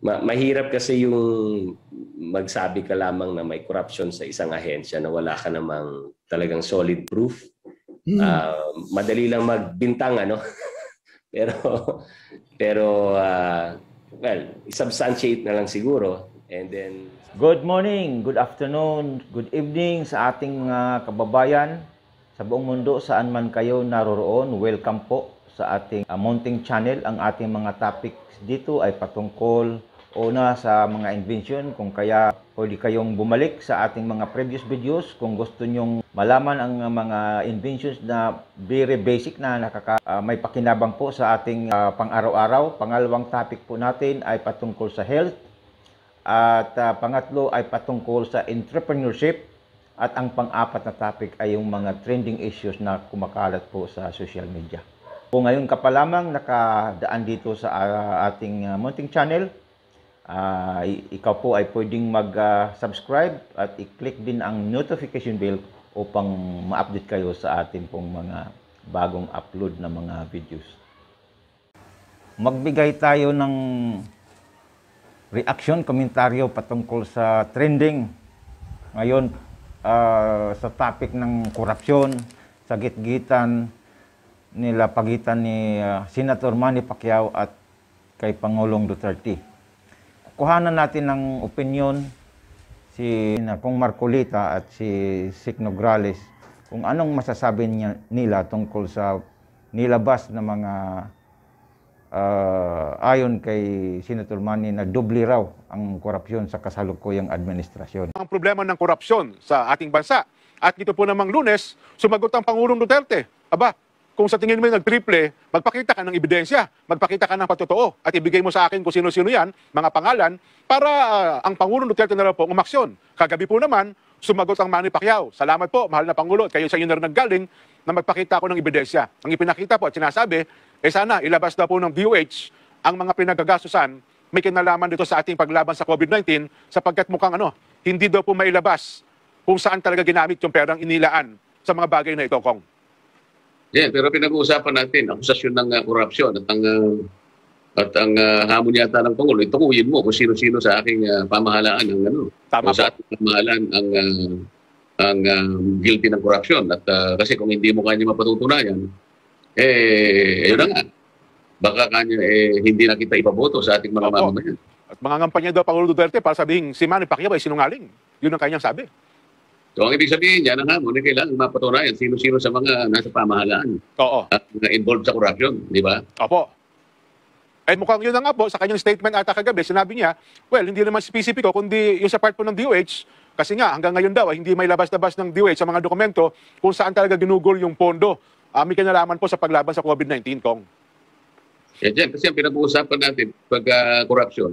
Mahirap kasi yung magsabi ka lamang na may corruption sa isang ahensya na wala ka namang talagang solid proof. Madali lang magbintang ano. pero well, substantiate na lang siguro, and then good morning, good afternoon, good evening sa ating mga kababayan sa buong mundo, saan man kayo naroroon. Welcome po sa ating Mounting Channel. Ang ating mga topics dito ay patungkol una sa mga invention, kung kaya pwede kayong bumalik sa ating mga previous videos kung gusto nyong malaman ang mga inventions na very basic na may pakinabang po sa ating pang-araw-araw. Pangalawang topic po natin ay patungkol sa health. At pangatlo ay patungkol sa entrepreneurship. At ang pang-apat na topic ay yung mga trending issues na kumakalat po sa social media. Kung ngayon ka pa lamang nakadaan dito sa ating Mounting Channel, ikaw po ay pwedeng mag-subscribe at i-click din ang notification bell upang ma-update kayo sa ating pong mga bagong upload na mga videos. Magbigay tayo ng reaction, komentaryo patungkol sa trending ngayon sa topic ng korupsyon sa gitgitan nila pagitan ni Senator Manny Pacquiao at kay Pangulong Duterte. Kuhanan natin ng opinion si Kong Marcolita at si Sik Nograles kung anong masasabi nila tungkol sa nilabas na mga ayon kay Senator Manny na doble raw ang korupsyon sa kasalukuyang administrasyon. Ang problema ng korupsyon sa ating bansa. At dito po namang Lunes, sumagot ang Pangulong Duterte. Aba, kung sa tingin mo nag-triple, magpakita ka ng ebidensya, magpakita ka ng patotoo, at ibigay mo sa akin kung sino-sino yan, mga pangalan, para ang Pangulong Duterte na lang po umaksyon. Kagabi po naman, sumagot ang Manny Pacquiao. Salamat po, mahal na Pangulo, at kayo sa inyo na naggaling na magpakita ako ng ebidensya. Ang ipinakita po at sinasabi, sana ilabas na po ng DOH ang mga pinagagastusan may kinalaman dito sa ating paglaban sa COVID-19, sapagkat mukhang hindi daw po mailabas kung saan talaga ginamit yung perang inilaan sa mga bagay na ito, Kong. Yeah, pero pinag-uusapan natin akusasyon ng korupsyon at ang hamon yata ng Pangulo. Itukuyin mo kung sino-sino sa aking pamahalaan Tama sa ating pamahalaan ang guilty ng korupsyon. At kasi kung hindi mo kanya mapatutunayan, ayun na nga. Baka kanya hindi na kita ipaboto sa ating mga mamamayan. At mga ngampanya daw Pangulo Duterte para sabihin si Manny Pacquiao ay sinungaling. Yun ang kanyang sabi. So ang ibig sabihin niya, ang hamon ay kailangan mapatunayan sino-sino sa mga nasa pamahalaan. Oo. At involved sa korupsyon, di ba? Opo. Ay mukhang yun na nga po, sa kanyang statement ata kagabi, sinabi niya, well, hindi naman specifico, kundi yung sa part po ng DOH, kasi nga hanggang ngayon daw, hindi may labas-labas ng DOH sa mga dokumento kung saan talaga ginugol yung pondo. May kinalaman po sa paglaban sa COVID-19, Kong. Dyan, kasi ang pinag-uusapan natin pag korupsyon,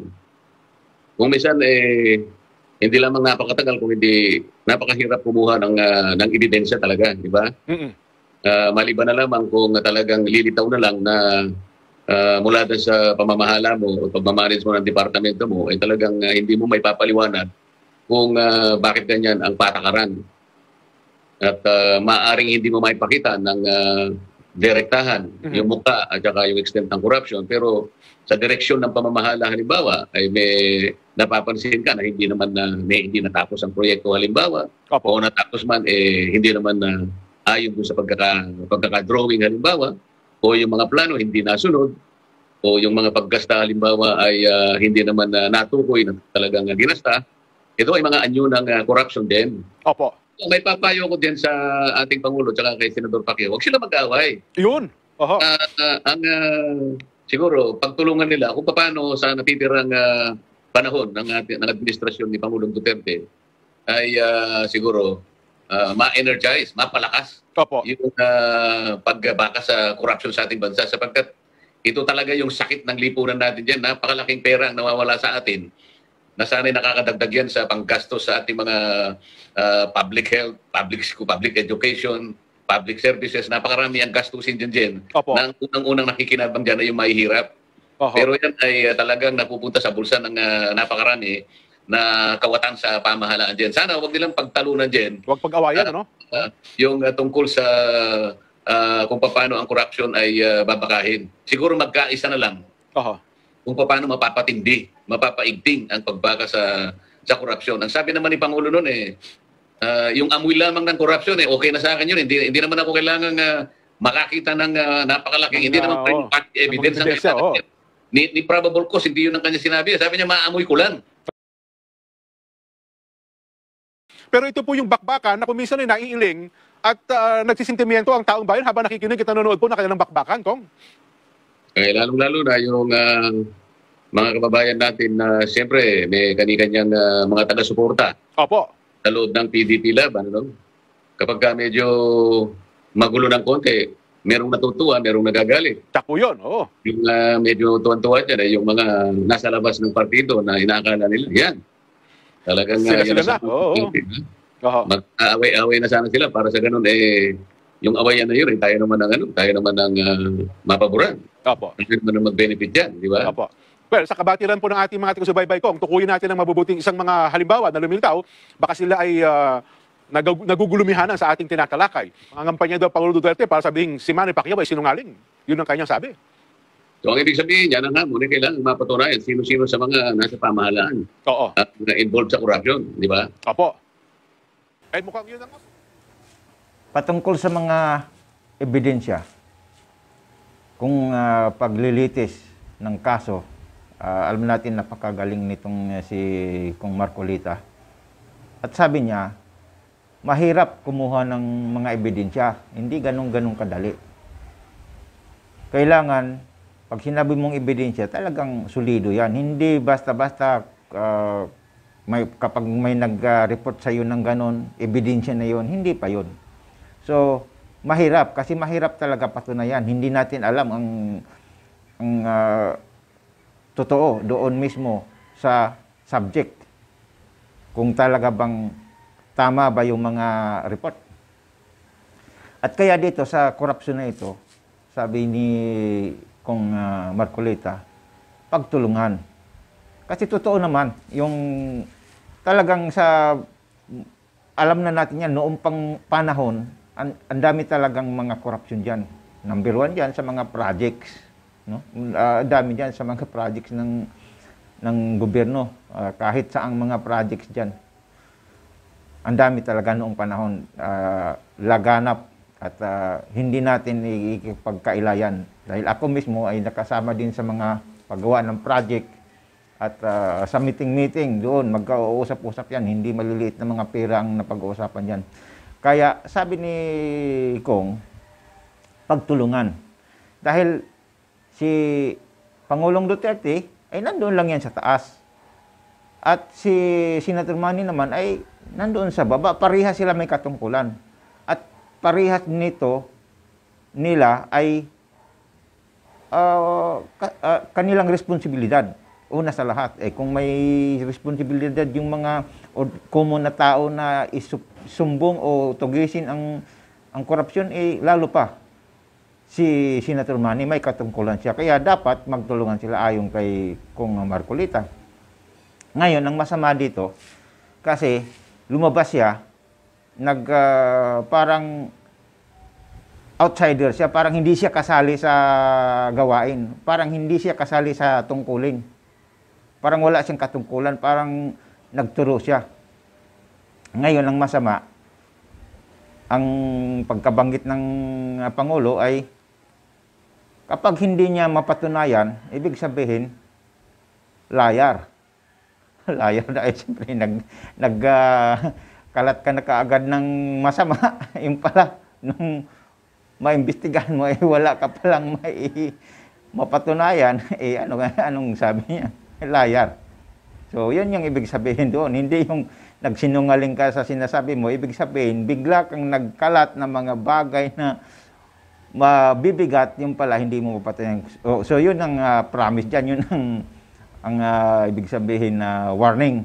kung minsan hindi lamang napakatagal, kung hindi napakahirap kumuha ng ebidensya talaga, di ba? Maliban na lamang kung talagang lilitaw na lang na mula doon sa pamamahala mo o pagmamanage mo ng departamento mo, ay talagang hindi mo may papaliwanag kung bakit ganyan ang patakaran. At maaaring hindi mo maipakita ng direktahan yung mukha at saka yung extent ng corruption, pero sa direksyon ng pamamahala halimbawa ay may napapansin ka na hindi hindi natapos ang proyekto halimbawa. Opo. O natapos man hindi naman ayon doon sa pagkaka-drawing halimbawa, o yung mga plano hindi nasunod, o yung mga paggasta halimbawa ay hindi naman natukoy na talagang ginasta. Ito ay mga anyo ng corruption din. Opo. May papayo ko din sa ating Pangulo at kay Senador Pacquiao, huwag sila mag-away. Yun. Oho. Siguro, pagtulungan nila kung paano sa natitirang panahon ng administrasyon ni Pangulong Duterte ay siguro ma-energize, mapalakas Opo. yung pagbaka sa corruption sa ating bansa, sapagkat ito talaga yung sakit ng lipunan natin dyan. Napakalaking pera ang nawawala sa atin na sana'y nakakadagdag yan sa panggastos sa ating mga public health, public school, public education, public services. Napakarami ang gastusin dyan. Opo. Na ang unang-unang nakikinabang dyan ay yung mahihirap. Oho. Pero yan ay talagang napupunta sa bulsa ng napakarami na kawatan sa pamahalaan dyan. Sana huwag nilang pagtalunan dyan. Huwag pag-awayan, Yung tungkol sa kung paano ang corruption ay babakahin. Siguro magkaisa na lang. Oho. kung paano mapapaigting ang pagbaka sa korupsyon. Ang sabi naman ni Pangulo noon yung amoy lamang ng korupsyon okay na sa akin yun. Hindi naman ako kailangan makakita ng napakalaking, hindi naman evidence ang kailangan. Ni probable cause, hindi yun ang kanya sinabi. Sabi niya, maamoy ko lang. Pero ito po yung bakbakan na kuminsan ay naiiling at nagsisintimiento ang taong bayan habang nakikinig at nanonood po na kanilang bakbakan, Kong. Kaya lalong-lalo na yung mga kababayan natin na siyempre may kani-kanyang mga taga-suporta. Opo. Sa loob ng PDP laban. Ano? Kapag medyo magulo ng konti, merong natutuwa, merong nagagalit. Tapo yun, oo. Yung medyo tuwan-tuwa dyan, yung mga nasa labas ng partido na inaakala nila, yan. Talagang Sila na. Oo. Mag-away-away na sana sila para sa ganun yung awayan na yun tayo naman ng mapaboran. Opo. Tayo naman ng mag-benefit yan, di ba? Opo. Well, sa kabatiran po ng ating mga taga-subaybay, Kong, tukuyin natin ang mabubuting isang mga halimbawa na lumilitaw, baka sila ay nagugulumihanan sa ating tinatalakay. Ang kampanya daw Pangulo Duterte para sabihin si Manny Pacquiao ay sinungaling. Yun ang kanyang sabi. So ang ibig sabihin, yan ang hamon, kailangan mapatunayan sino-sino sa mga nasa pamahalaan. Oo. At involved sa corruption, di ba? Opo. Ay mukhang yun ang... Patungkol sa mga ebidensya, kung paglilitis ng kaso, alam natin napakagaling nitong si Kong Marcolita. At sabi niya, mahirap kumuha ng mga ebidensya. Hindi ganun-ganun kadali. Kailangan, pag sinabi mong ebidensya, talagang solido yan. Hindi basta-basta kapag may nag-report sa iyo ng ganun, ebidensya na yon, hindi pa yon. So, mahirap. Kasi mahirap talaga patunayan. Hindi natin alam ang totoo doon mismo sa subject. Kung talaga bang tama ba yung mga report. At kaya dito sa korupsyon na ito, sabi ni Kong Marcolita, pagtulungan. Kasi totoo naman, yung talagang alam na natin yan, noong pang panahon, ang dami talagang mga korupsyon dyan. Number 1 dyan sa mga projects. No? Dami dyan sa mga projects ng gobyerno. Kahit saang mga projects dyan. Ang dami talaga noong panahon. Laganap. At hindi natin ikipagkailayan. Dahil ako mismo ay nakasama din sa mga paggawa ng project. At sa meeting-meeting doon, magkausap-usap yan. Hindi maliliit na mga pera ang napag-uusapan yan. Kaya sabi ni Kong, pagtulungan. Dahil si Pangulong Duterte ay nandoon lang yan sa taas. At si Senator Manny naman ay nandoon sa baba. Parihas sila may katungkulan. At parihas nila ay kanilang responsibilidad. Una sa lahat, kung may responsibilidad yung mga common na tao na isumbong o tugisin ang korupsyon, lalo pa si Senator Manny may katungkulan siya. Kaya dapat magtulungan sila ayon kay Kong Marcolita. Ngayon, ang masama dito, kasi lumabas siya, parang outsider siya, parang hindi siya kasali sa gawain, parang hindi siya kasali sa tungkulin. Parang wala siyang katungkulan, parang nagturo siya. Ngayon, ang masama, ang pagkabanggit ng Pangulo ay kapag hindi niya mapatunayan, ibig sabihin, liar. Liar dahil siyempre kalat ka na kaagad ng masama. Yung pala, nung maimbestigahan mo, wala ka palang mapatunayan, anong sabi niya? Liar. So, yun yung ibig sabihin doon. Hindi yung nagsinungaling ka sa sinasabi mo. Ibig sabihin, bigla kang nagkalat ng mga bagay na mabibigat, yung pala hindi mo mapatunayan. So, yun ang promise dyan. Yun ang ibig sabihin na warning.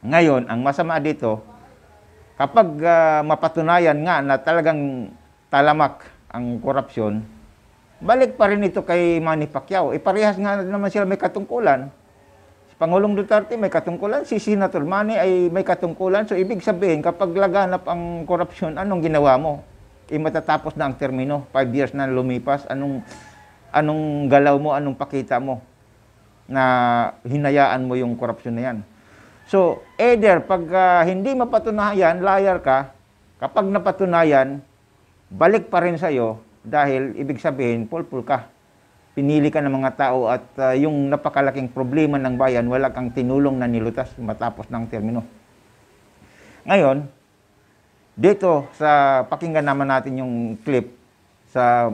Ngayon, ang masama dito, kapag mapatunayan nga na talagang talamak ang korupsyon, balik pa rin ito kay Manny Pacquiao. Parehas nga naman sila may katungkulan. Si Pangulong Duterte may katungkulan, si Senator Manny ay may katungkulan. So, ibig sabihin, kapag laganap ang korupsyon, anong ginawa mo? Matatapos na ang termino. 5 years na lumipas. Anong galaw mo? Anong pakita mo? na hinayaan mo yung korupsyon na yan. So, either pag hindi mapatunayan, liar ka, kapag napatunayan, balik pa rin sa'yo dahil ibig sabihin, pulpul ka. Pinili ka ng mga tao at yung napakalaking problema ng bayan, wala kang tinulong na nilutas matapos ng termino. Ngayon, dito sa pakinggan naman natin yung clip sa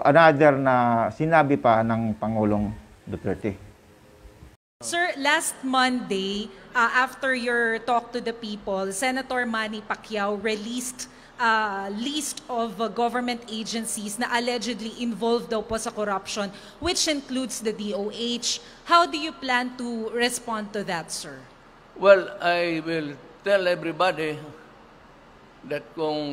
another na sinabi pa ng Pangulong Duterte. Sir, last Monday, after your talk to the people, Senator Manny Pacquiao released a list of government agencies na allegedly involved daw po sa corruption, which includes the DOH. How do you plan to respond to that, sir? Well, I will tell everybody that kung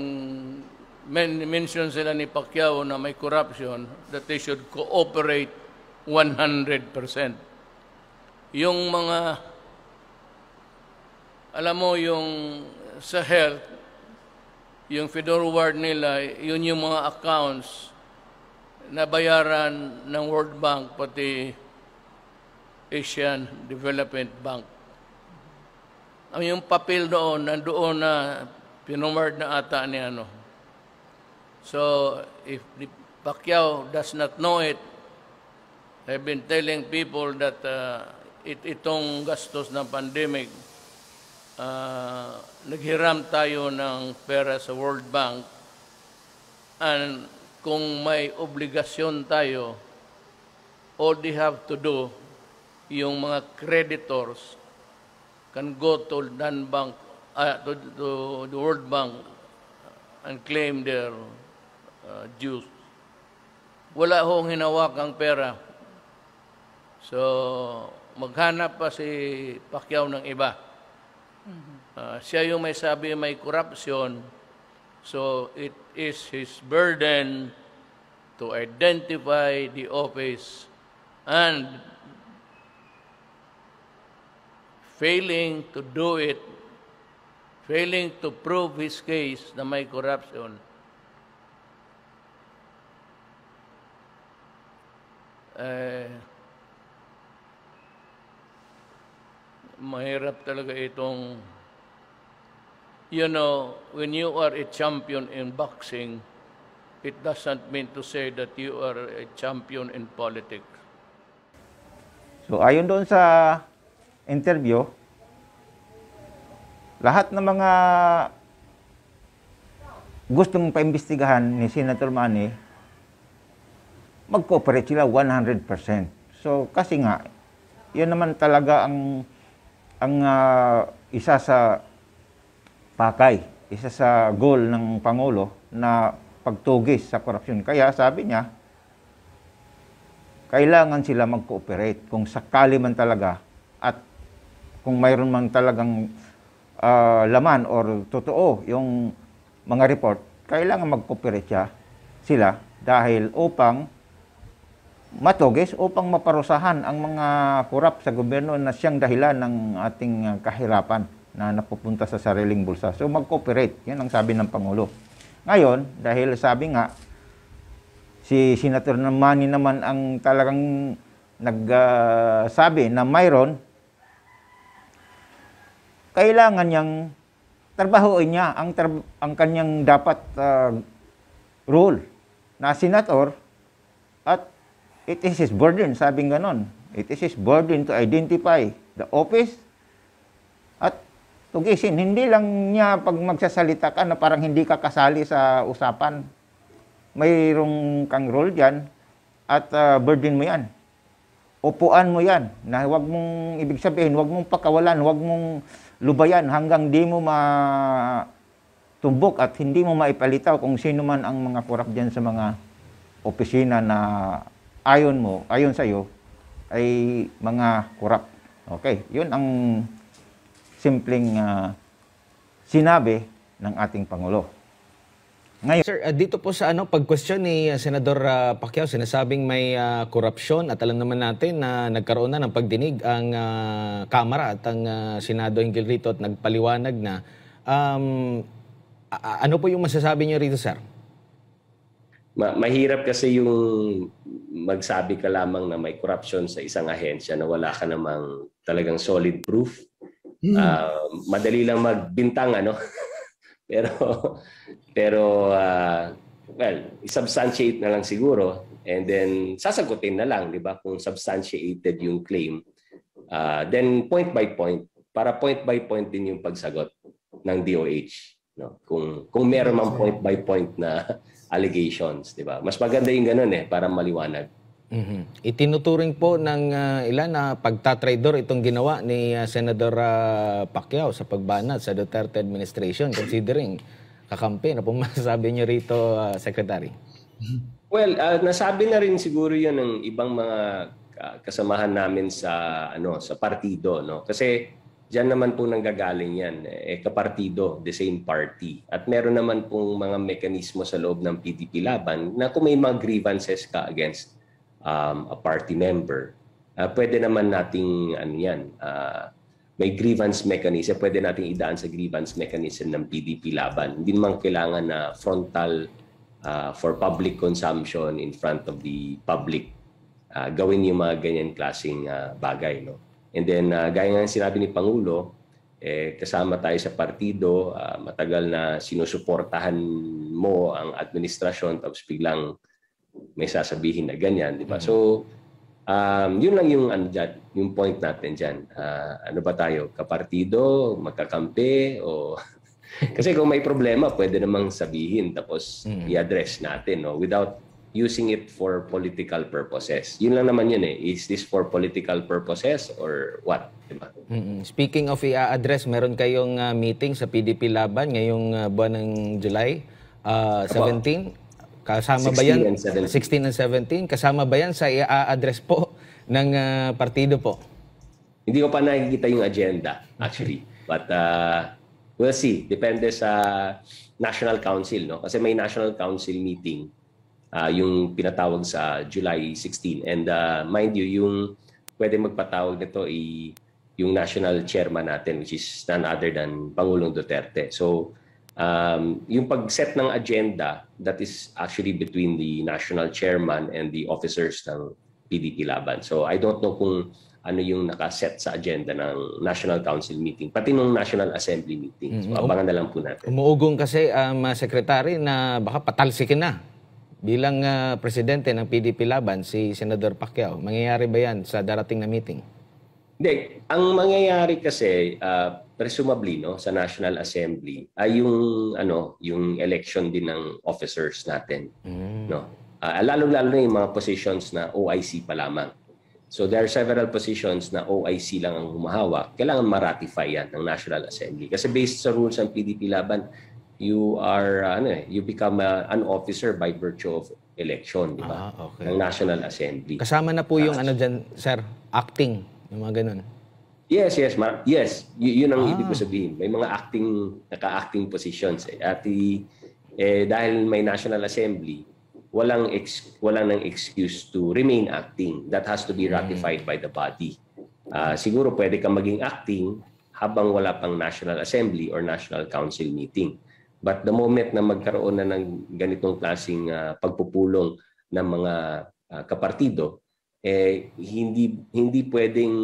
mention sila ni Pacquiao na may corruption, that they should cooperate 100%. Yung mga, alam mo, yung sa health, yung FedOrWard nila, yun yung mga accounts na bayaran ng World Bank, pati Asian Development Bank. Ang yung papel doon, nandoon na pinumard na ata ni ano. So, if the Pacquiao does not know it, I've been telling people that itong gastos ng pandemic, naghiram tayo ng pera sa World Bank, and kung may obligasyon tayo, all they have to do, yung mga creditors can go to bank, to the World Bank and claim their dues. Wala hong hinawakang pera. So, maghanap pa si Pacquiao ng iba. Siya yung may sabi may corruption. So, it is his burden to identify the office, and failing to do it, failing to prove his case na may corruption, mahirap talaga itong, you know, when you are a champion in boxing, it doesn't mean to say that you are a champion in politics. So ayon doon sa interview, lahat ng mga gustong paimbestigahan ni Senator Manny, mag-cooperate sila 100%. So kasi nga, yun naman talaga ang isa sa pakay, isa sa goal ng Pangulo na pagtugis sa korupsyon. Kaya sabi niya, kailangan sila mag-cooperate kung sakali man talaga at kung mayroon man talagang laman or totoo yung mga report, kailangan mag-cooperate sila dahil upang matugis, upang maparusahan ang mga korap sa gobyerno na siyang dahilan ng ating kahirapan na napupunta sa sariling bulsa. So mag-cooperate, yan ang sabi ng Pangulo. Ngayon, dahil sabi nga, si Senator Manny naman ang talagang nagsabi na mayroon, kailangan niyang trabahoin niya ang kanyang dapat role na senator, at it is his burden, sabing ganon. It is his burden to identify the office at tugisin. Hindi lang niya pag magsasalita ka na parang hindi ka kasali sa usapan. Mayroong kang role dyan at burden mo yan. Upuan mo yan. Na huwag mong, ibig sabihin, huwag mong pakawalan, huwag mong lubayan hanggang di mo matumbok at hindi mo maipalitaw kung sino man ang mga korap dyan sa mga opisina na ayon sa iyo ay mga korap. Okay, yun ang simpleng sinabi ng ating Pangulo. Ngayon, Sir, dito po sa pag-question ni Senador Pacquiao, sinasabing may korupsyon at alam naman natin na nagkaroon na ng pagdinig ang Kamara at ang Senado hinggil rito at nagpaliwanag na. Ano po yung masasabi niyo rito, sir? Mahirap kasi yung magsabi ka lamang na may corruption sa isang ahensya na wala ka namang talagang solid proof. Madali lang magbintang ano. pero well, i-substantiate na lang siguro and then sasagutin na lang, di ba? Kung substantiated yung claim. Then point by point, para point by point din yung pagsagot ng DOH, no? Kung meron mang point by point na allegations, di ba? Mas maganda yung ganun para maliwanag. Itinuturing po ng ilan na pagtatraidor itong ginawa ni Senador Pacquiao sa pagbanat sa Duterte administration, considering kakampi. Ano po masasabi niyo rito, Secretary? Well, nasabi na rin siguro yun ng ibang mga kasamahan namin sa partido, no? Kasi diyan naman po nanggagaling yan, kapartido, the same party. At meron naman pong mga mekanismo sa loob ng PDP Laban na kung may mga grievances ka against a party member, pwede naman nating may grievance mechanism, pwede nating idaan sa grievance mechanism ng PDP Laban. Hindi naman kailangan na frontal for public consumption in front of the public. Gawin yung mga ganyan klaseng bagay, no? And then, gaya nga sinabi ni Pangulo, kasama tayo sa partido, matagal na sinusuportahan mo ang administrasyon, tapos biglang may sasabihin na ganyan, di ba? So, yun lang yung, yung point natin dyan. Ano ba tayo? Kapartido? Magkakampi? O... Kasi kung may problema, pwede namang sabihin, tapos i-address natin, no? Without using it for political purposes. Yun lang naman yun Is this for political purposes or what? Diba? Speaking of i-address, meron kayong meeting sa PDP Laban ngayong buwan ng July 17. Kasama ba yan? 16 and 17. Kasama ba yan sa i-address po ng partido po? Hindi ko pa nakikita yung agenda, actually. But we'll see. Depende sa National Council, no? Kasi may National Council meeting yung pinatawag sa July 16. And mind you, yung pwede magpatawag nito yung national chairman natin, which is none other than Pangulong Duterte. So, yung pag-set ng agenda, that is actually between the national chairman and the officers ng PDP Laban. So, I don't know kung ano yung nakaset sa agenda ng National Council meeting, pati ng National Assembly meeting. So, abangan na lang po natin. Umuugong kasi, Secretary, na baka patalsikin na bilang presidente ng PDP Laban, si Senador Pacquiao. Mangyayari ba yan sa darating na meeting? Hindi. Ang mangyayari kasi, presumably, no, sa National Assembly, ay yung election din ng officers natin. No? Lalo-lalo na yung mga positions na OIC pa lamang. So there are several positions na OIC lang ang humahawak. Kailangan ma-ratify yan ng National Assembly. Kasi based sa rules ng PDP Laban, you become an officer by virtue of election, di ba? Okay. Ng National Assembly. Kasama na po yung dyan, sir, acting, yung mga ganun. Yes. Yun ang ibig ko sabihin. May mga naka-acting positions. At dahil may National Assembly, walang nang excuse to remain acting. That has to be ratified by the body. Siguro pwede kang maging acting habang wala pang National Assembly or National Council meeting. But the moment na magkaroon na ng ganitong klaseng pagpupulong ng mga kapartido, hindi pwedeng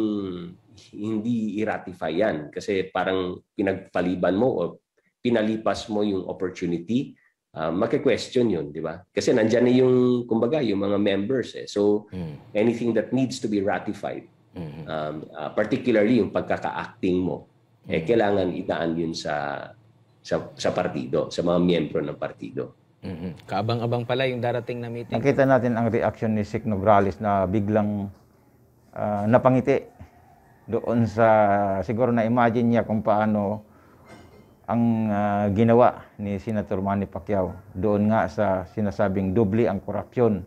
hindi i-ratify yan. Kasi parang pinagpaliban mo o pinalipas mo yung opportunity, maki-question yun, di ba? Kasi nandyan na yung, kumbaga, yung mga members. So, anything that needs to be ratified, particularly yung pagkaka-acting mo, kailangan idaan yun sa partido, sa mga miyembro ng partido. Kaabang-abang pala yung darating na meeting. Nakita natin ang reaction ni Sec. Nograles na biglang napangiti doon sa, siguro na-imagine niya kung paano ang ginawa ni Senator Manny Pacquiao doon nga sa sinasabing doble ang korupsyon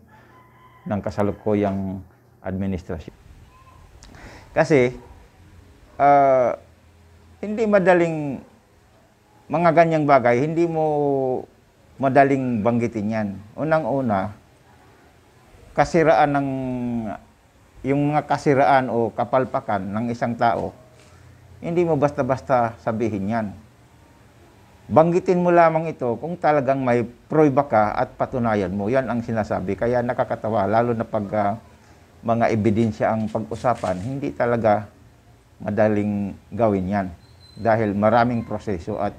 ng kasalukuyang administrasyon. Kasi hindi madaling mga ganyang bagay, hindi mo madaling banggitin yan. Unang-una, kasiraan ng yung mga kasiraan o kapalpakan ng isang tao, hindi mo basta-basta sabihin yan. banggitin mo lamang ito kung talagang may prueba ka at patunayan mo. Yan ang sinasabi. Kaya nakakatawa, lalo na pag mga ebidensya ang pag-usapan, hindi talaga madaling gawin yan. Dahil maraming proseso at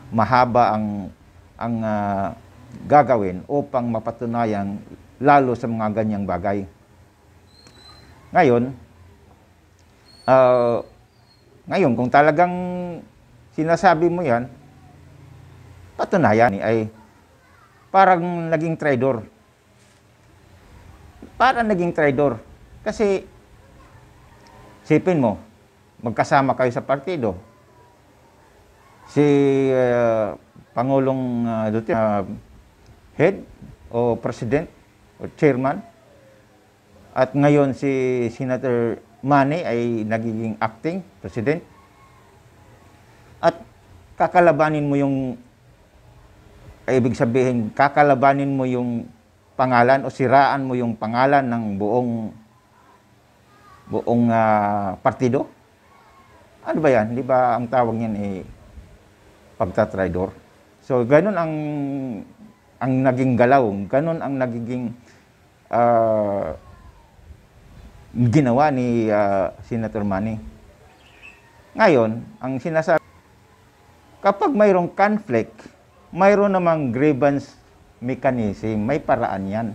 mahaba ang gagawin upang mapatunayan lalo sa mga ganyang bagay. Ngayon, kung talagang sinasabi mo yan, patunayan ay parang naging traidor. Parang naging traidor. Kasi, sipin mo, magkasama kayo sa partido. Si Pangulong Duterte, head o president o chairman, at ngayon si Senator Manny ay nagiging acting president. At kakalabanin mo yung, ibig sabihin, kakalabanin mo yung pangalan o siraan mo yung pangalan ng buong partido. Ano ba yan? Di ba ang tawag niyan ay pagtatraidor? So, ganun ang naging galaw, ganun ang nagiging ginawa ni Senator Manny. Ngayon, ang sinasabi, kapag mayroong conflict, mayroon namang grievance mechanism, may paraan yan.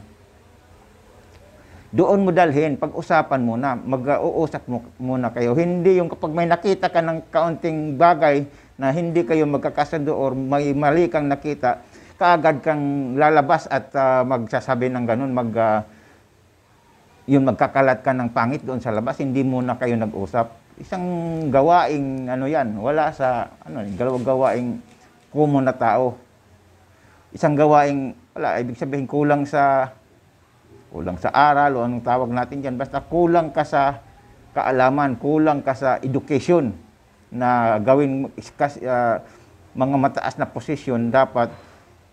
Doon mo dalhin, pag-usapan muna, mag-uusap muna kayo. Hindi yung kapag may nakita ka ng kaunting bagay na hindi kayo magkakasundo or may mali kang nakita, kaagad kang lalabas at magsasabi ng ganun, yun magkakalat ka ng pangit doon sa labas, hindi muna kayo nag-usap. Isang gawaing yan, wala sa gawaing common na tao. Isang gawaing ibig sabihin kulang sa aral o anong tawag natin diyan, basta kulang ka sa kaalaman, kulang ka sa education na gawin mga mataas na posisyon. Dapat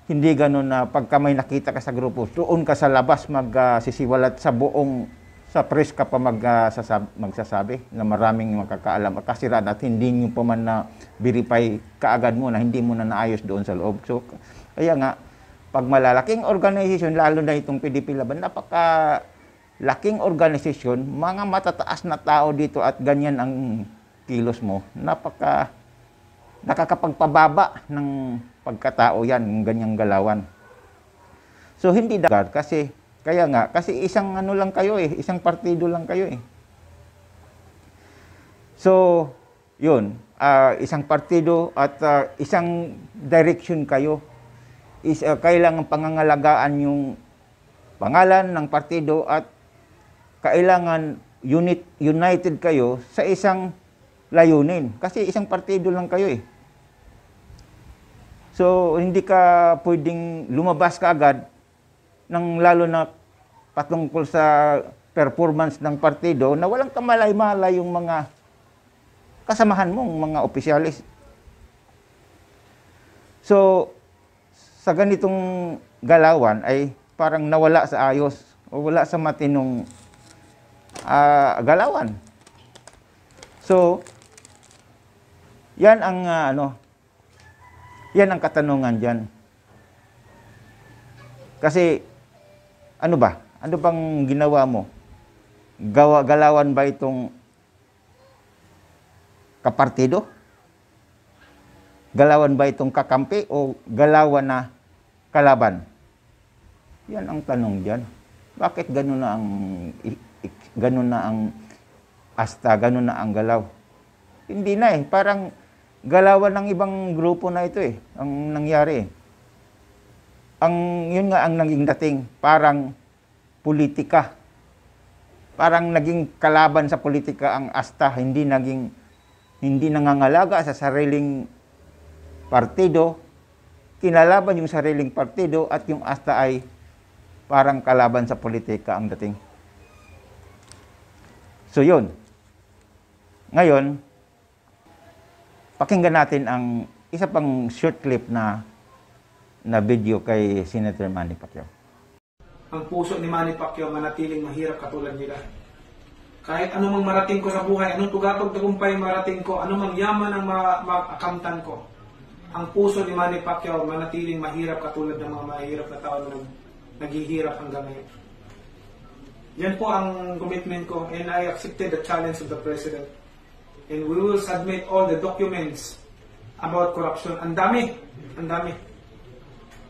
hindi gano'n na pagka may nakita ka sa grupo, doon ka sa labas magsisiwalat sa press ka pa magsasabi na maraming makakaalam at kasiraan at hindi nyo pa man na verify kaagad mo na hindi mo na naayos doon sa loob. So, kaya nga, pag malalaking organisasyon, lalo na itong PDP Laban, napaka-laking organisasyon, mga matataas na tao dito at ganyan ang kilos mo, nakakapagpababa ng pagkatao yan, ng ganyang galawan. So, hindi dagat kasi, kasi isang lang kayo isang partido lang kayo So, yun, isang partido at isang direction kayo. Kailangan pangangalagaan yung pangalan ng partido at kailangan united kayo sa isang layunin. Kasi isang partido lang kayo So, hindi ka pwedeng lumabas ka agad lalo na patungkol sa performance ng partido na walang kamalay-malay yung mga kasamahan mong mga opisyalis. So, sa ganitong galawan ay parang nawala sa ayos o wala sa matinong galawan. So, yan ang yan ang katanungan diyan. Kasi ano bang ginawa mo? Galawan ba itong kapartido? Galawan ba itong kakampi o galawan na kalaban? Yan ang tanong diyan. Bakit ganun na ang asta, ganun na ang galaw? Hindi na parang galawan ng ibang grupo na ito ang nangyari. Yun nga ang naging dating, parang politika. Parang naging kalaban sa politika ang asta, hindi nangangalaga sa sariling partido, kinalaban yung sariling partido at yung asta ay parang kalaban sa politika ang dating. So yun. Ngayon, pakinggan natin ang isa pang short clip na video kay Senator Manny Pacquiao. Ang puso ni Manny Pacquiao manatiling mahirap katulad nila. Kahit anumang marating ko sa buhay, anong tugatog tagumpay marating ko, anumang yaman ang maakamtan ko, ang puso ni Manny Pacquiao manatiling mahirap katulad ng mga mahirap na tao na naghihirap hanggang ngayon. Yan po ang commitment ko, and I accepted the challenge of the President. And we will submit all the documents about corruption. Ang dami, ang dami.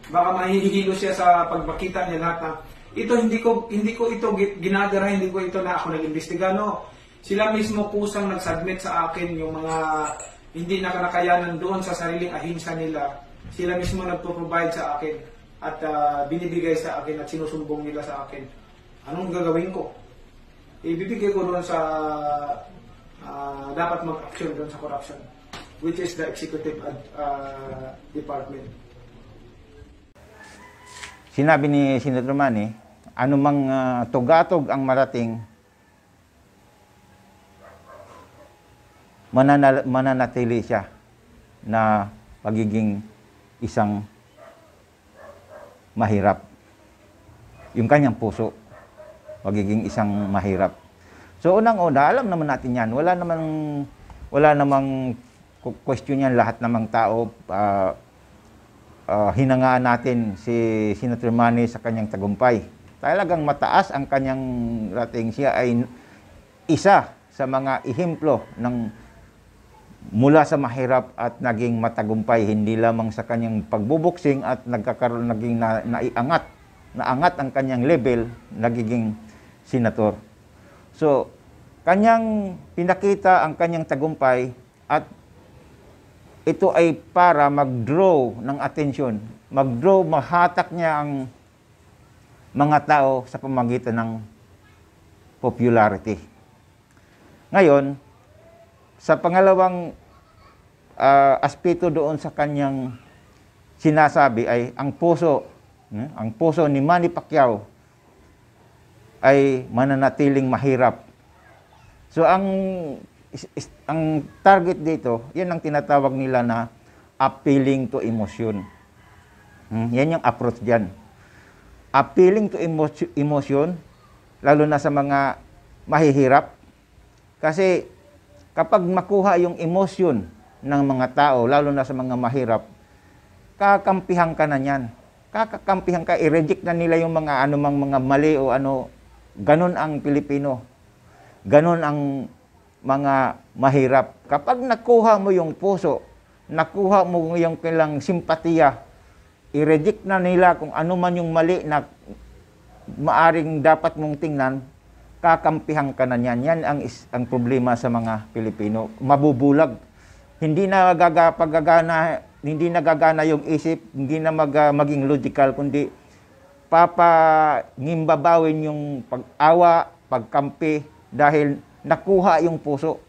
Baka mahihilo siya sa pagpakita niya lahat na ito hindi ko ito ginagara, hindi ko ito na ako nag-imbestiga. No. Sila mismo pusang nag-submit sa akin yung mga hindi na kanakayanan doon sa sariling ahensya nila. Sila mismo nagpo-provide sa akin at binibigay sa akin at sinusumbong nila sa akin. Anong gagawin ko? Ibibigay ko doon sa dapat mag-action doon sa corruption, which is the executive department. Sinabi ni Senator Manny, anumang tugatog ang marating, mananatili siya na pagiging isang mahirap. Yung kanyang puso, pagiging isang mahirap. So unang-una, alam naman natin yan. Wala namang question yan. Lahat namang tao, hinangaan natin si Senator Manny sa kanyang tagumpay. Talagang mataas ang kanyang rating. Siya ay isa sa mga ehemplo ng mula sa mahirap at naging matagumpay, hindi lamang sa kanyang pagbuboksing at naging naangat ang kanyang level, nagiging senator. So, kanyang pinakita ang kanyang tagumpay at ito ay para mag-draw ng atensyon, mahatak niya ang mga tao sa pamamagitan ng popularity. Ngayon, sa pangalawang aspeto doon sa kanyang sinasabi ay ang puso ni Manny Pacquiao ay mananatiling mahirap. So ang target dito, yan ang tinatawag nila na appealing to emotion. Yan yung approach diyan. Appealing to emotion, lalo na sa mga mahihirap. Kasi kapag makuha yung emotion ng mga tao, lalo na sa mga mahirap, kakampihan ka na niyan. Kakakampihan ka, i-reject na nila yung mga anumang mga mali o ano. Ganon ang Pilipino. Ganon ang mga mahirap. Kapag nakuha mo yung puso, nakuha mo yung kailang simpatiya, i-reject na nila kung ano man yung mali na maaring dapat mong tingnan, kakampihan ka na niyan. Yan ang problema sa mga Pilipino. Mabubulag. Hindi na gagana yung isip, hindi na maging logical, kundi papangimbabawin yung pag-awa, pagkampi, dahil nakuha yung puso.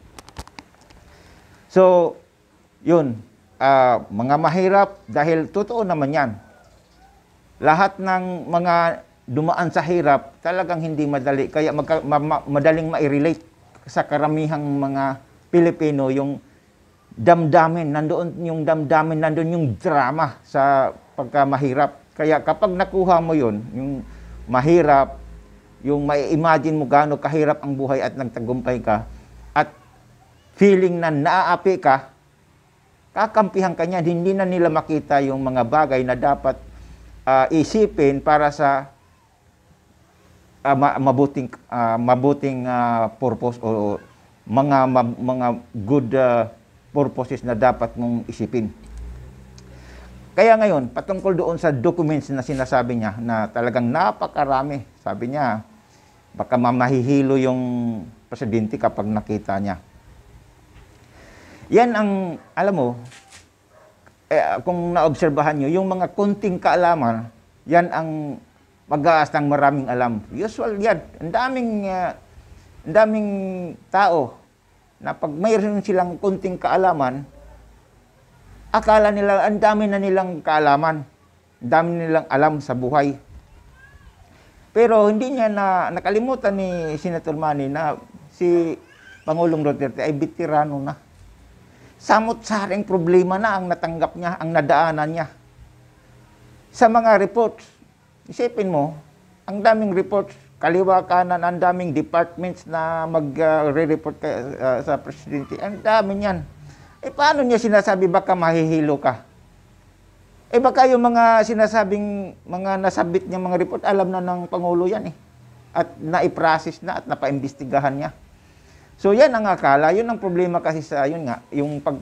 So, yun, mga mahirap, dahil totoo naman yan. Lahat ng mga dumaan sa hirap, talagang hindi madali. Kaya madaling ma-relate sa karamihang mga Pilipino, yung damdamin, nandoon yung drama sa pagkamahirap. Kaya kapag nakuha mo yun, yung mahirap, yung mai-imagine mo gaano kahirap ang buhay at nagtagumpay ka, at feeling na naaapi ka, kakampihan ka niyan. Hindi na nila makita yung mga bagay na dapat isipin para sa mabuting purpose o mga good purposes na dapat mong isipin. Kaya ngayon, patungkol doon sa documents na sinasabi niya na talagang napakarami, sabi niya, baka mamahihilo yung presidente kapag nakita niya. Yan ang, alam mo, kung naobserbahan nyo, yung mga kunting kaalaman, yan ang mag-aas ng maraming alam. Usual yan. Ang daming tao na pag mayroon silang kunting kaalaman, akala nila, ang dami na nilang kaalaman. Ang dami nilang alam sa buhay. Pero hindi niya nakalimutan ni Senator Manny na si Pangulong Duterte ay veterano na. Samot-saring problema na ang natanggap niya, ang nadaanan niya. Sa mga reports, isipin mo, ang daming reports, kaliwa kanan, ang daming departments na mag-re-report sa presidente. Ang dami niyan. Paano niya sinasabi baka mahihilo ka? Eh baka yung mga sinasabing mga nasabit niya mga report, alam na ng Pangulo yan eh. At naiprocess na at napaimbestigahan niya. So yan ang akala, yun ang problema kasi sa yun nga, yung pag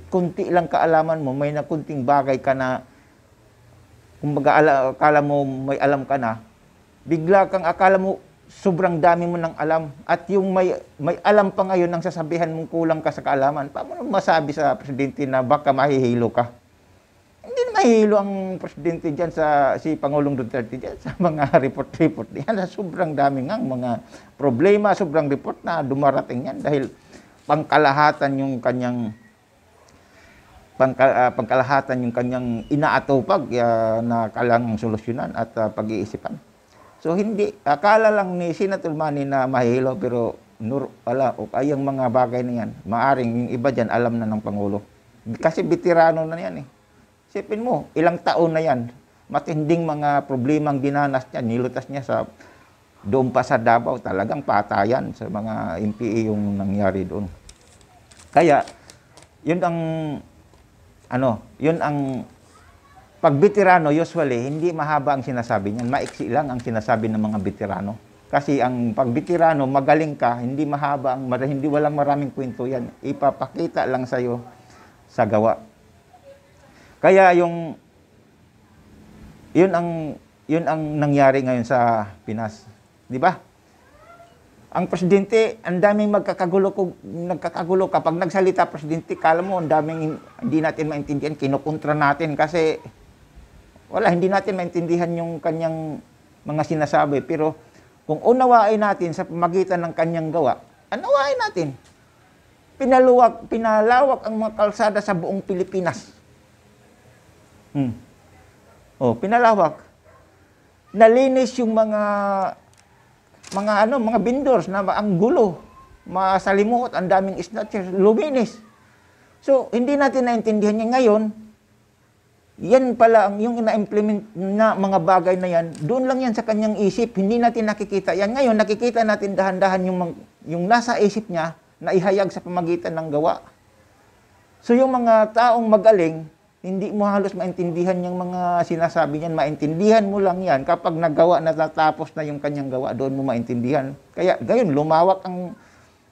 kunti lang kaalaman mo, may na kunting bagay ka na, kumbaga akala mo may alam ka na, bigla kang akala mo sobrang dami mo ng alam. At yung may alam pa ngayon ang sasabihan mong kulang ka sa kaalaman, paano masabi sa presidente na baka mahihilo ka? Hindi na mahihilo ang presidente dyan si Pangulong Duterte dyan sa mga report yan. Sobrang dami nga mga problema, sobrang report na dumarating yan dahil pangkalahatan yung kanyang inaatupag na kailangang solusyonan at pag-iisipan. So hindi, akala lang ni Senator Manny na mahihilo pero ay ang mga bagay na yan, maaring yung iba dyan alam na ng Pangulo. Kasi veterano na yan eh. Isipin mo, ilang taon na yan, matinding mga problemang dinanas niya, nilutas niya doon pa sa Davao, talagang patayan sa mga MPA yung nangyari doon. Kaya, yun ang pag veterano, usually, hindi mahaba ang sinasabi niyan, maiksi lang ang sinasabi ng mga veterano. Kasi ang pag veterano, magaling ka, hindi mahaba, hindi walang maraming kwento yan. Ipapakita lang sa'yo sa gawa. Kaya yun ang nangyari ngayon sa Pinas, 'di ba? Ang presidente, ang daming nagkakagulo kapag nagsalita presidente, kala mo ang daming hindi natin maintindihan, kinukontra natin kasi hindi natin maintindihan yung kanyang mga sinasabi, pero kung unawain natin sa pamagitan ng kanyang gawa, unawain natin. Pinalawak ang mga kalsada sa buong Pilipinas. Pinalawak. Nalinis yung mga vendors na ang gulo, masalimuot, ang daming snatchers, luminis. So, hindi natin naintindihan yan ngayon. Yan pala yung na-implement na mga bagay na yan, doon lang yan sa kanyang isip, hindi natin nakikita yan. Ngayon, nakikita natin dahan-dahan yung nasa isip niya na ihayag sa pamagitan ng gawa. So, yung mga taong magaling, hindi mo halos maintindihan yung mga sinasabi niyan. Maintindihan mo lang yan kapag nagawa, natatapos na yung kanyang gawa, doon mo maintindihan. Kaya gayon, lumawak ang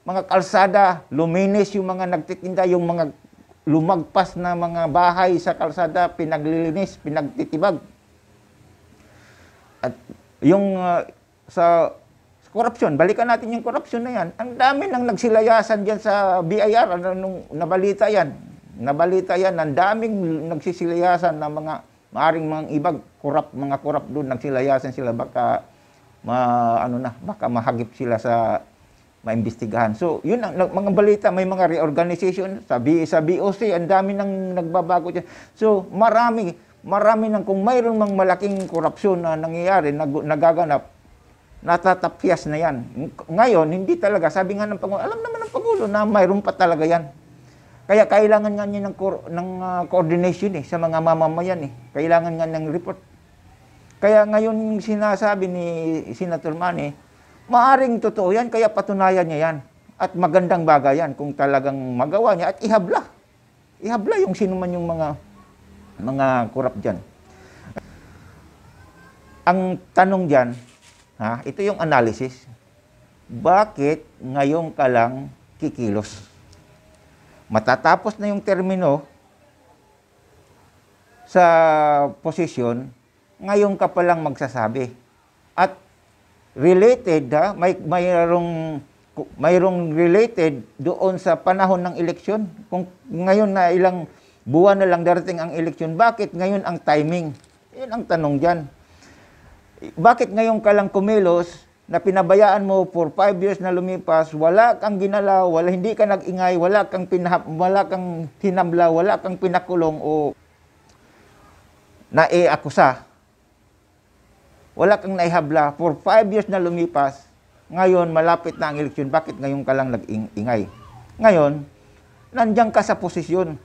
mga kalsada, luminis yung mga nagtitinda, yung mga lumagpas na mga bahay sa kalsada, pinaglilinis, pinagtitibag. At yung sa korupsyon, balikan natin yung korupsyon na yan. Ang dami nang nagsilayasan dyan sa BIR, nung nabalita yan. Ang daming nagsisilayasan na maaring mga ibang mga korap doon, nagsilayasan sila, baka mahagip sila sa maimbestigahan. So, yun ang mga balita, may mga reorganization sa BOC, ang dami nang nagbabago dyan. So, marami nang, kung mayroon mang malaking korupsyon na nangyayari, nagaganap, natatapyas na yan. Ngayon, hindi talaga, sabi nga ng Pangulo, alam naman ng Pangulo na mayroon pa talaga yan. Kaya kailangan nga niya ng coordination sa mga mamamayan. Kailangan nga ng report. Kaya ngayon sinasabi ni Senator Manny, maaring totoo yan, kaya patunayan niya yan. At magandang bagay yan kung talagang magawa niya at ihabla. Ihabla yung sino man yung mga korap dyan. Ang tanong dyan, ito yung analysis, bakit ngayon ka lang kikilos? Matatapos na yung termino sa posisyon, ngayon ka palang magsasabi. At related, mayroong related doon sa panahon ng eleksyon. Kung ngayon na ilang buwan na lang darating ang eleksyon, bakit ngayon ang timing? Yun ang tanong dyan. Bakit ngayon ka lang kumilos na pinabayaan mo for 5 years na lumipas, wala kang ginalaw, hindi ka nag-ingay, wala kang hinamla, wala kang pinakulong o naiakusa. Wala kang naihabla. For 5 years na lumipas, ngayon malapit na ang eleksyon, bakit ngayon ka lang nag-ingay? Ngayon, nandiyan ka sa posisyon.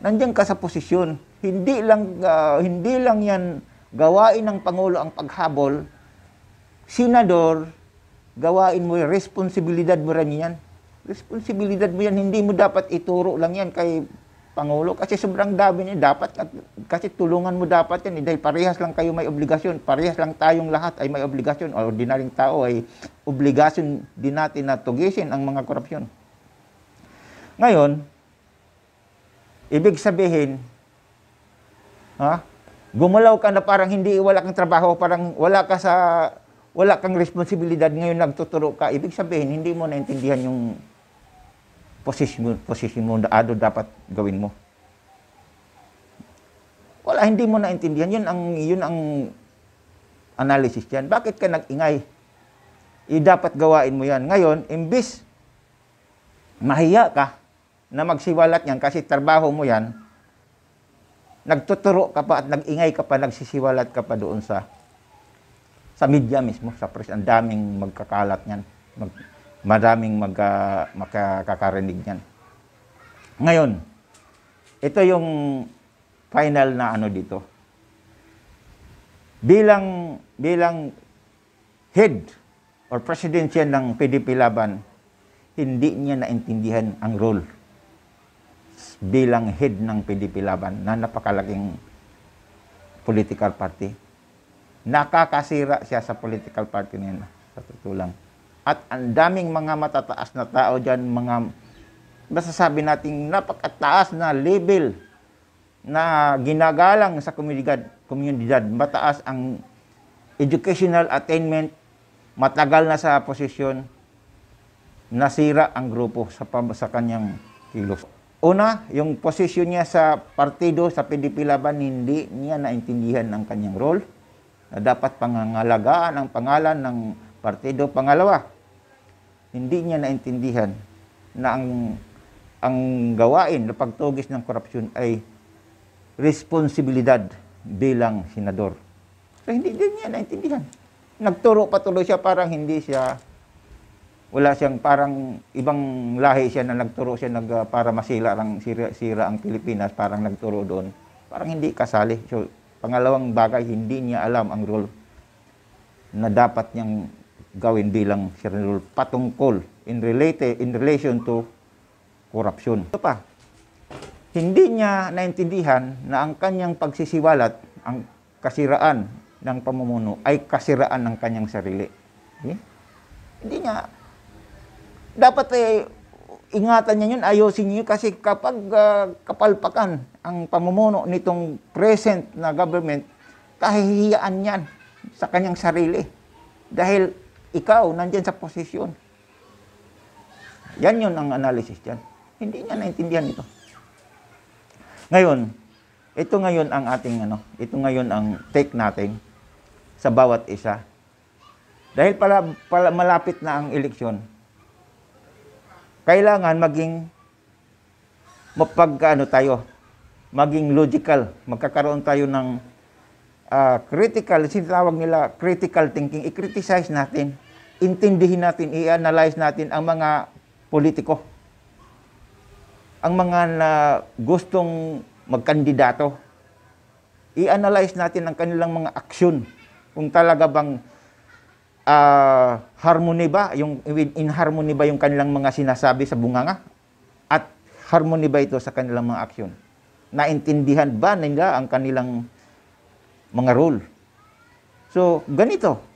Nandiyan ka sa posisyon. Hindi lang yan gawain ng Pangulo ang paghabol. Senador, gawain mo, responsibilidad mo rin yan. Responsibilidad mo yan, hindi mo dapat ituro lang yan kay Pangulo, kasi sobrang dami niya. Dapat, kasi tulungan mo dapat yan. Dahil parehas lang kayo may obligasyon. Parehas lang tayong lahat ay may obligasyon. O ordinaryong tao ay obligasyon din natin na tugisin ang mga korupsyon. Ngayon, ibig sabihin, gumalaw ka na parang hindi, wala kang trabaho, parang wala kang responsibilidad, ngayon nagtuturo ka. Ibig sabihin, hindi mo naintindihan yung posisyon mo na dapat gawin mo. Wala, hindi mo naintindihan. Yun ang analysis yan. Bakit ka nag-ingay? Dapat gawain mo yan. Ngayon, imbis mahiya ka na magsiwalat yan kasi trabaho mo yan, nagtuturo ka pa at nag-ingay ka pa, nagsisiwalat ka pa doon sa media mismo, sa press. Ang daming magkakalat niyan. Maraming makakarinig niyan. Ngayon, ito yung final na ano dito. Bilang head or president siya ng PDP Laban, hindi niya naintindihan ang role bilang head ng PDP Laban na napakalaking political party. Nakakasira siya sa political party niya, sa totoo lang. At ang daming mga matataas na tao dyan, masasabi natin napakataas na level na ginagalang sa komunidad. Mataas ang educational attainment, matagal na sa posisyon, nasira ang grupo sa kanyang kilos. Una, yung posisyon niya sa partido, sa PDP Laban, hindi niya naintindihan ang kanyang role na dapat pangangalagaan ang pangalan ng partido. Pangalawa, hindi niya naintindihan na ang gawain na pagtugis ng korupsyon ay responsibilidad bilang senador. So, hindi din niya naintindihan. Nagturo patuloy siya, parang hindi siya, wala siyang, parang ibang lahi siya na nagturo siya para sira ang Pilipinas, parang nagturo doon. Parang hindi kasali. So, pangalawang bagay, hindi niya alam ang role na dapat niyang gawin bilang senador patungkol in relation to corruption. Ito pa, hindi niya naintindihan na ang kanyang pagsisiwalat, ang kasiraan ng pamumuno ay kasiraan ng kanyang sarili. Okay? Hindi niya, dapat ingatan niya yun, ayusin niya yun, kasi kapag kapalpakan ang pamumuno nitong present na government, kahihiyaan yan sa kanyang sarili. Dahil ikaw, nandyan sa posisyon. Yan yun ang analysis dyan. Hindi niya naintindihan ito. Ngayon, ito ngayon ang ating ito ngayon ang take natin sa bawat isa. Dahil malapit na ang eleksyon, kailangan maging maging logical. Magkakaroon tayo ng critical, sinatawag nila critical thinking. I-criticize natin, intindihin natin, i-analyze natin ang mga politiko. Ang mga gustong magkandidato. I-analyze natin ang kanilang mga aksyon. Kung talaga bang harmony ba, in harmony ba yung kanilang mga sinasabi sa bunganga? At harmony ba ito sa kanilang mga aksyon? Naintindihan ba nila ang kanilang mga role? So, ganito.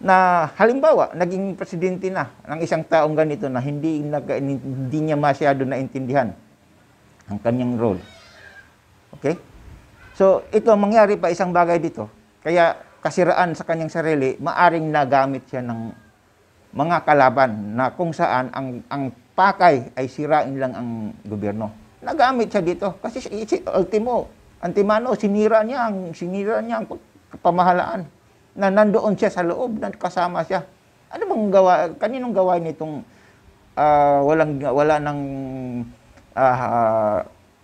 Na halimbawa, naging presidente na ng isang taong ganito na hindi niya masyado naintindihan ang kanyang role. Okay? So, ito, mangyari pa isang bagay dito. Kaya, kasiraan sa kanyang sarili, maaring nagamit siya ng mga kalaban na kung saan ang pakay ay sirain lang ang gobyerno. Nagamit siya dito. Kasi antimano, sinira niya ang pamahalaan. Na nandoon siya sa loob, kasama siya. Ano bang kaninong gawa nitong wala nang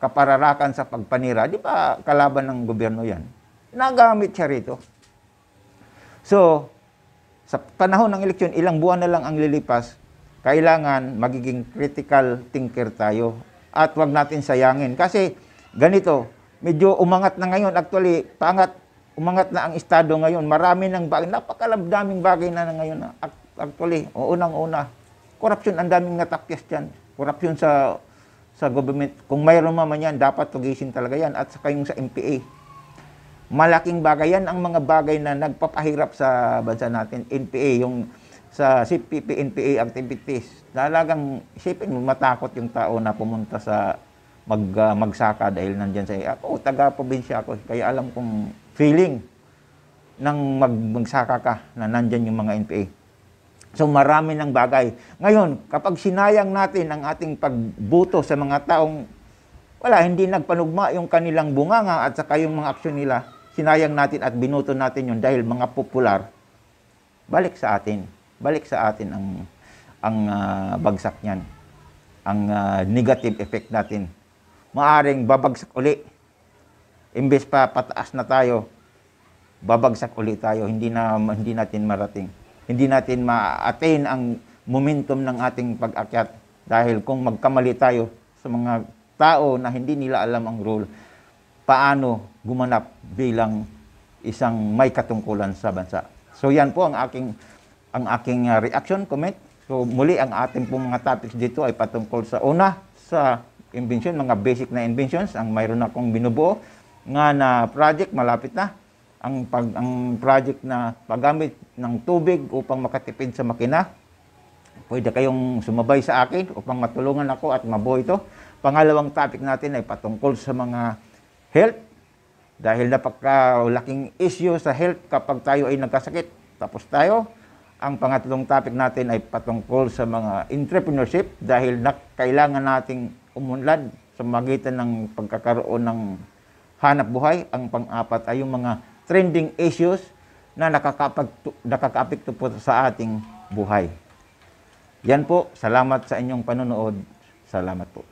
kapararakan sa pagpanira? Di ba kalaban ng gobyerno yan? Nagamit siya rito. So, sa panahon ng eleksyon, ilang buwan na lang ang lilipas, kailangan magiging critical thinker tayo. At wag natin sayangin. Kasi ganito, medyo umangat na ngayon. Actually, umangat na ang estado ngayon. Marami ng bagay, napakalabdaming bagay na ngayon. Actually, unang-una, korupsyon, ang daming natapyas dyan. Korupsyon sa sa government. Kung mayroon man yan, dapat tugisin talaga yan. At saka yung sa MPA. Malaking bagay yan ang mga bagay na nagpapahirap sa bansa natin. NPA, yung sa CPP, NPA activities. Talagang isipin mo, matakot yung tao na pumunta sa magsaka dahil nandyan sa ako, taga-probinsya ako. Kaya alam kong feeling ng magsaka ka na nandyan yung mga NPA. So marami ng bagay. Ngayon, kapag sinayang natin ang ating pagbuto sa mga taong hindi nagpanugma yung kanilang bunganga at saka yung mga aksyon nila, sinayang natin at binuto natin yun dahil mga popular, balik sa atin. Balik sa atin ang bagsak niyan. Ang negative effect natin. Maaring babagsak uli. Imbes pa pataas na tayo, babagsak uli tayo. Hindi natin marating. Hindi natin ma-attain ang momentum ng ating pag-akyat. Dahil kung magkamali tayo sa mga tao na hindi nila alam ang rule, paano gumanap bilang isang may katungkulan sa bansa. So yan po ang aking reaction, comment. So muli ang ating pong mga topics dito ay patungkol sa sa invention, mga basic na inventions. Ang mayroon akong binubuo nga na project, malapit na. Ang project na paggamit ng tubig upang makatipid sa makina. Pwede kayong sumabay sa akin upang matulungan ako at mabuo ito. Pangalawang topic natin ay patungkol sa mga health. Dahil napakalaking issue sa health kapag tayo ay nagkasakit. Tapos tayo. Ang pangatlong topic natin ay patungkol sa mga entrepreneurship dahil kailangan nating umunlad sa magitan ng pagkakaroon ng hanap buhay. Ang pang-apat ay yung mga trending issues na nakakaapekto po sa ating buhay. Yan po. Salamat sa inyong panonood. Salamat po.